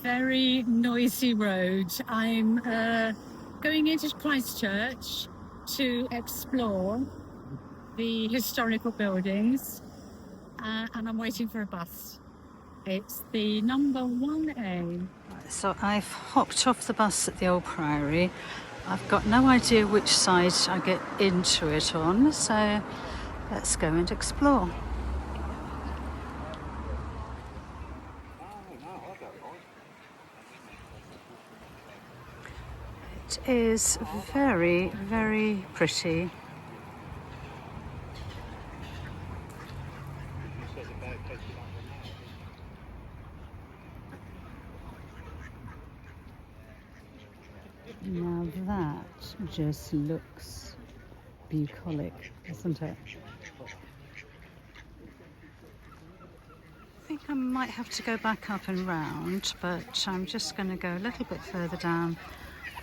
very noisy road. I'm going into Christchurch to explore the historical buildings, and I'm waiting for a bus. It's the number 1A. So I've hopped off the bus at the old Priory. I've got no idea which side I get into it on, so let's go and explore. It is very, very pretty. Now that just looks bucolic, doesn't it? I think I might have to go back up and round, but I'm just going to go a little bit further down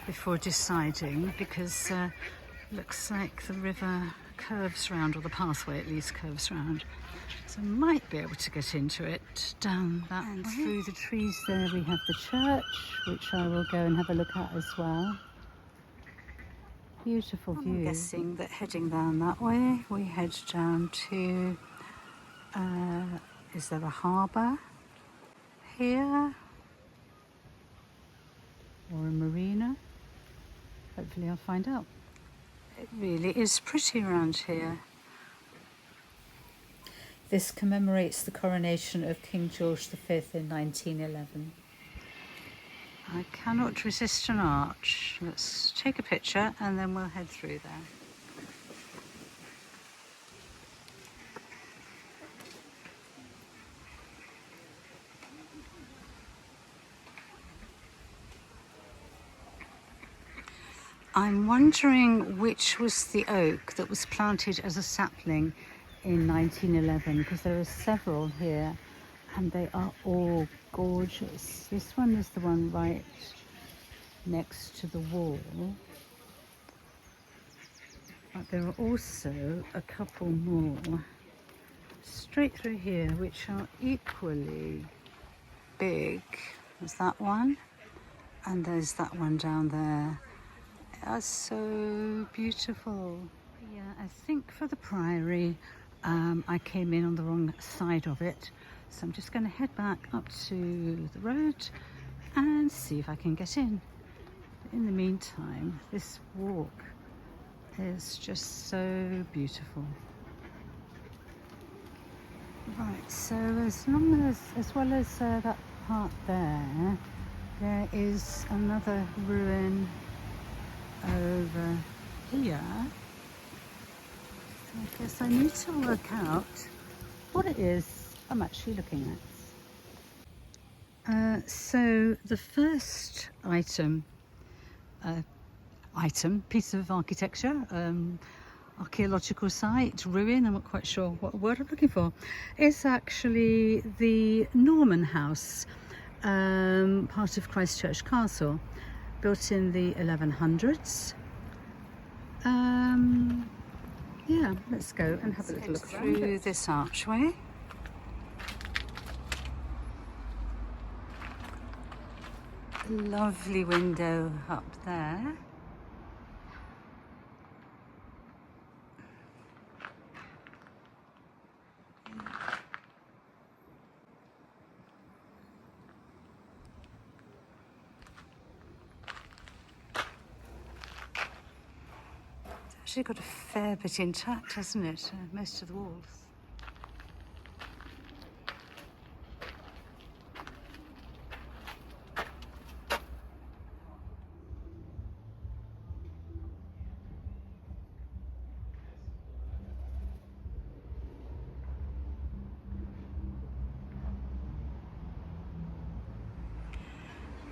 before deciding, because looks like the river curves round, or the pathway at least curves round. So I might be able to get into it down that way. And through the trees there we have the church, which I will go and have a look at as well. Beautiful view. I'm guessing that heading down that way, we head down to, is there a harbour here? Or a marina? Hopefully I'll find out. It really is pretty around here. This commemorates the coronation of King George V in 1911. I cannot resist an arch. Let's take a picture and then we'll head through there. I'm wondering which was the oak that was planted as a sapling in 1911, because there are several here and they are all gorgeous. This one is the one right next to the wall, but there are also a couple more straight through here which are equally big. There's that one and there's that one down there. That's so beautiful. Yeah, I think for the Priory I came in on the wrong side of it, so I'm just going to head back up to the road and see if I can get in. In the meantime, this walk is just so beautiful. Right, so as well as that part there is another ruin over here. So I guess I need to work out what it is I'm actually looking at. So the first piece of architecture, archaeological site, ruin, I'm not quite sure what word I'm looking for, is actually the Norman house, part of Christchurch Castle, built in the 1100s. Yeah, let's go and have a little look through this archway. Lovely window up there. It's actually got a fair bit intact, hasn't it? Most of the walls.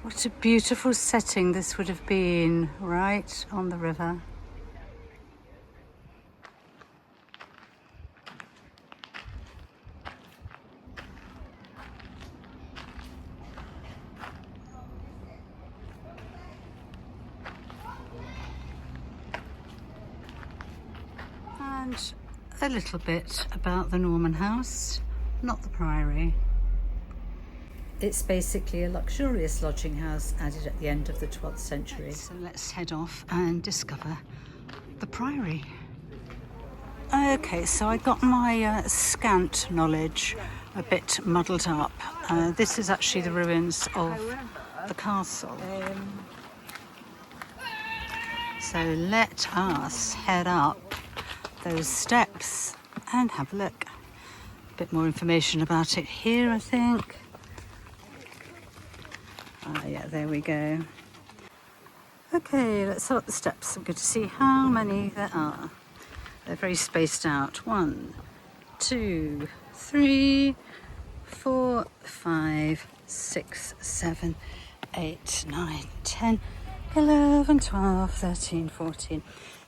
What a beautiful setting this would have been, right on the river. And a little bit about the Norman house, not the Priory. It's basically a luxurious lodging house added at the end of the 12th century. So let's head off and discover the Priory. Okay, so I got my scant knowledge a bit muddled up. This is actually the ruins of the castle. So let us head up those steps and have a look. A bit more information about it here, I think. Yeah, there we go. Okay, let's head up the steps. I'm going to see how many there are. They're very spaced out. 1, 2, 3, 4, 5, 6, 7, 8, 9, 10, 11, 12, 13, 14,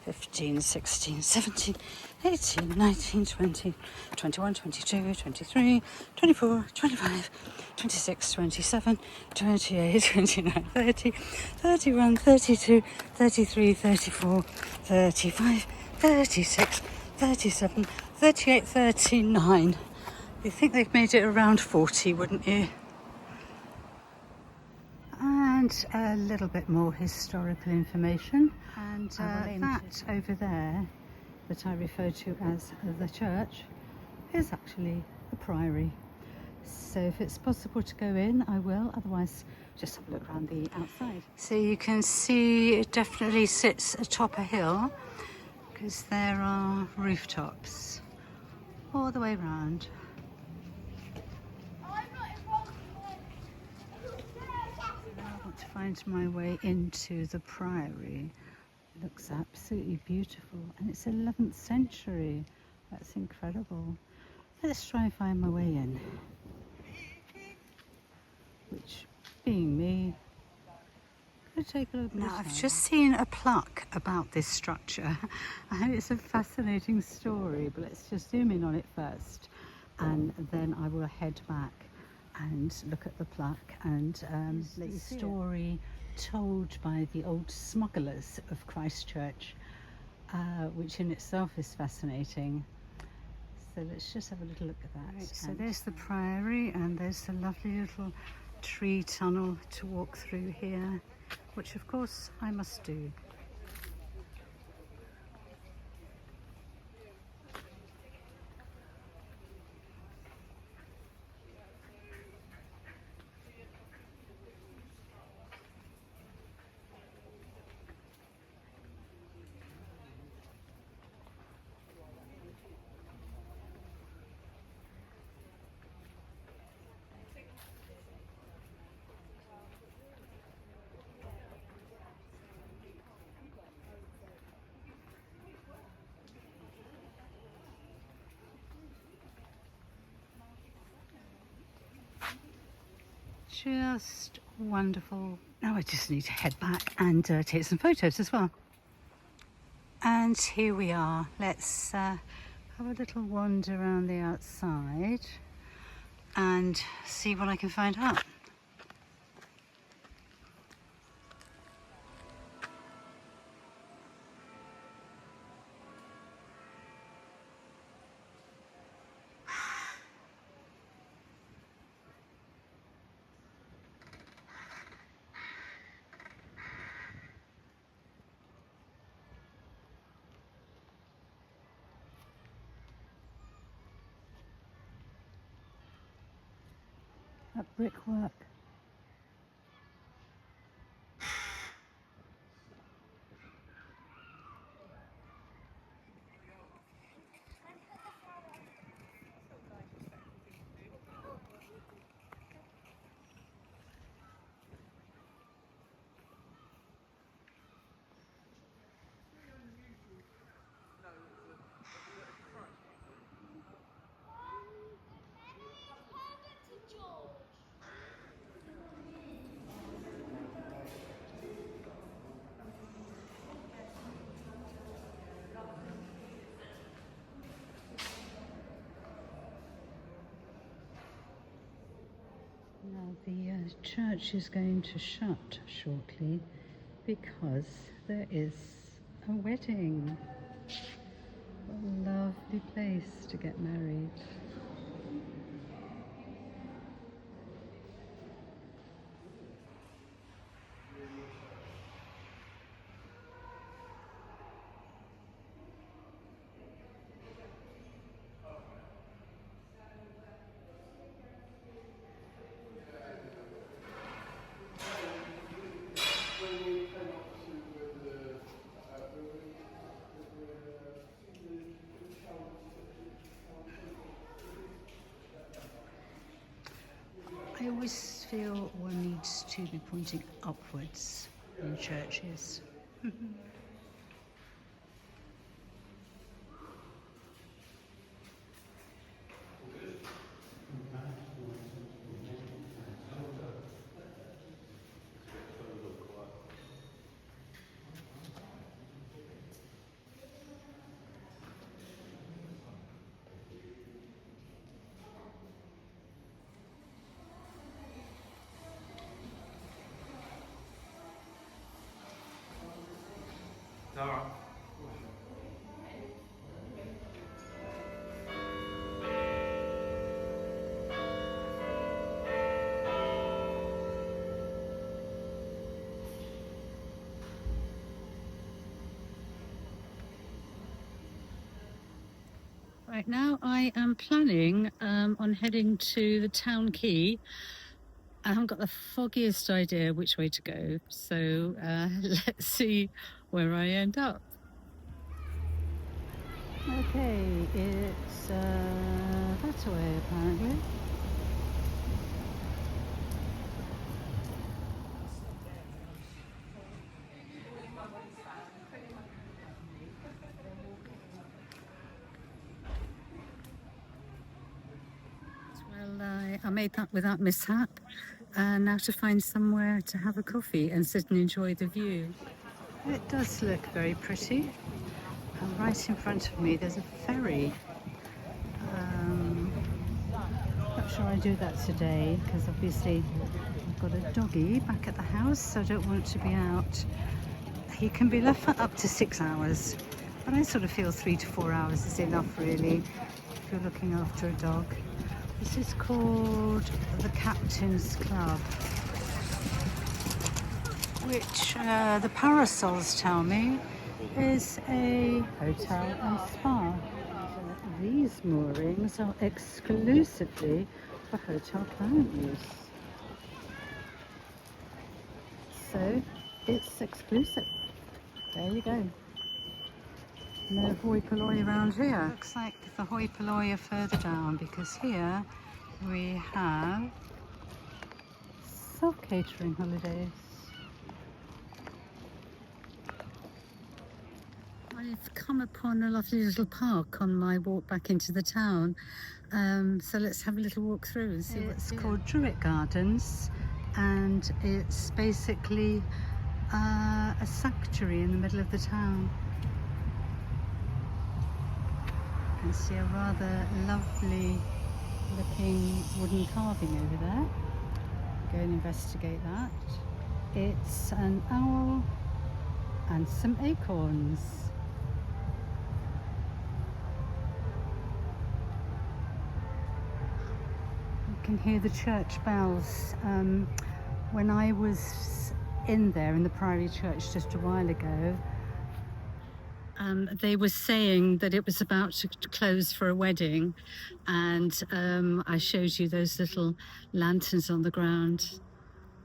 15, 16, 17, 18, 19, 20, 21, 22, 23, 24, 25, 26, 27, 28, 29, 30, 31, 32, 33, 34, 35, 36, 37, 38, 39. You think they've made it around 40, wouldn't you? And a little bit more historical information. And that over there, that I refer to as the church, is actually the Priory. So if it's possible to go in, I will. Otherwise, just have a look around the outside. So you can see it definitely sits atop a hill, because there are rooftops all the way around. I want to find my way into the Priory. It looks absolutely beautiful, and it's 11th century. That's incredible. Let's try and find my way in. Which, being me, could take a little bit of time. I've just seen a plaque about this structure, and it's a fascinating story, but let's just zoom in on it first, and then I will head back and look at the plaque and the story told by the old smugglers of Christchurch, which in itself is fascinating. So let's just have a little look at that. Right, so there's the Priory, and there's the lovely little tree tunnel to walk through here, which of course I must do. Just wonderful. Now I just need to head back and take some photos as well. And here we are. Let's have a little wander around the outside and see what I can find out. That brickwork. Now the church is going to shut shortly because there is a wedding. What a lovely place to get married. always feel one needs to be pointing upwards in churches. Right now, I am planning on heading to the town quay. I haven't got the foggiest idea which way to go, so let's see where I end up. Okay, it's that way apparently. Well, I made that without mishap, and now to find somewhere to have a coffee and sit and enjoy the view. It does look very pretty. And right in front of me there's a ferry. Not sure I do that today because obviously I've got a doggy back at the house, so I don't want to be out. He can be left for up to 6 hours, but I sort of feel 3 to 4 hours is enough really if you're looking after a dog. This is called the Captain's Club, which the parasols tell me is a hotel and spa. So these moorings are exclusively for hotel client use. So it's exclusive. There you go. No hoi polloi around here. Looks like the hoi polloi are further down because here we have self-catering holidays. I've come upon a lovely little park on my walk back into the town, so let's have a little walk through and see what's here. It's called Druitt Gardens, and it's basically a sanctuary in the middle of the town. You can see a rather lovely looking wooden carving over there. Go and investigate that. It's an owl and some acorns. You can hear the church bells. When I was in there in the Priory Church just a while ago, they were saying that it was about to close for a wedding, and I showed you those little lanterns on the ground.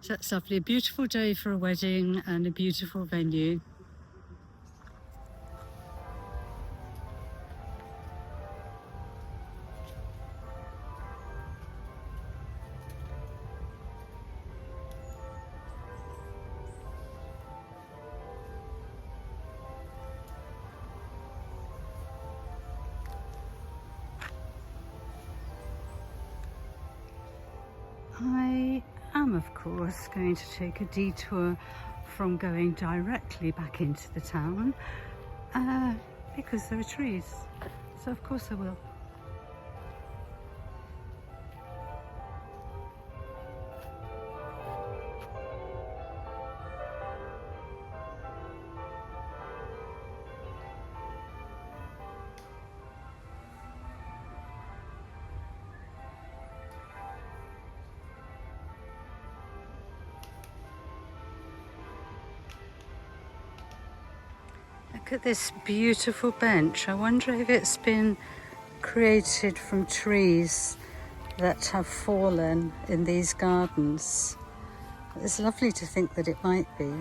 So that's lovely. A beautiful day for a wedding and a beautiful venue. I am of course going to take a detour from going directly back into the town because there are trees, so of course I will. Look at this beautiful bench. I wonder if it's been created from trees that have fallen in these gardens. It's lovely to think that it might be.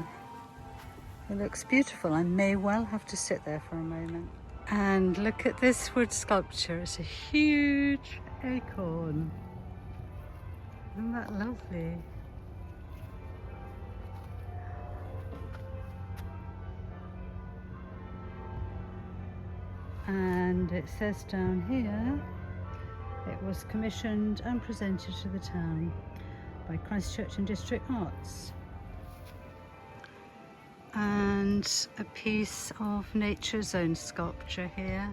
It looks beautiful. I may well have to sit there for a moment. And look at this wood sculpture. It's a huge acorn. Isn't that lovely? And it says down here, it was commissioned and presented to the town by Christchurch and District Arts. And a piece of nature's own sculpture here.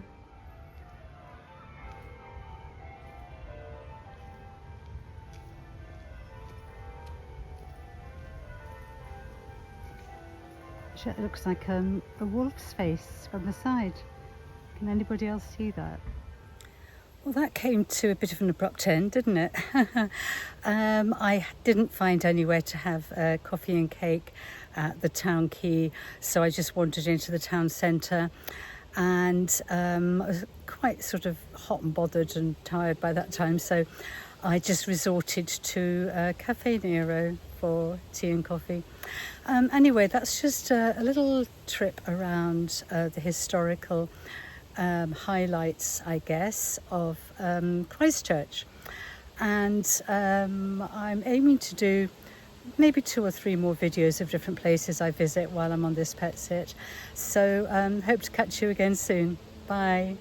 It looks like a wolf's face from the side. Can anybody else see that? Well, that came to a bit of an abrupt end, didn't it? I didn't find anywhere to have coffee and cake at the town quay, so I just wandered into the town centre, and I was quite sort of hot and bothered and tired by that time, so I just resorted to Cafe Nero for tea and coffee. Anyway, that's just a little trip around the historical highlights, I guess, of Christchurch. And I'm aiming to do maybe 2 or 3 more videos of different places I visit while I'm on this pet sit. So hope to catch you again soon. Bye.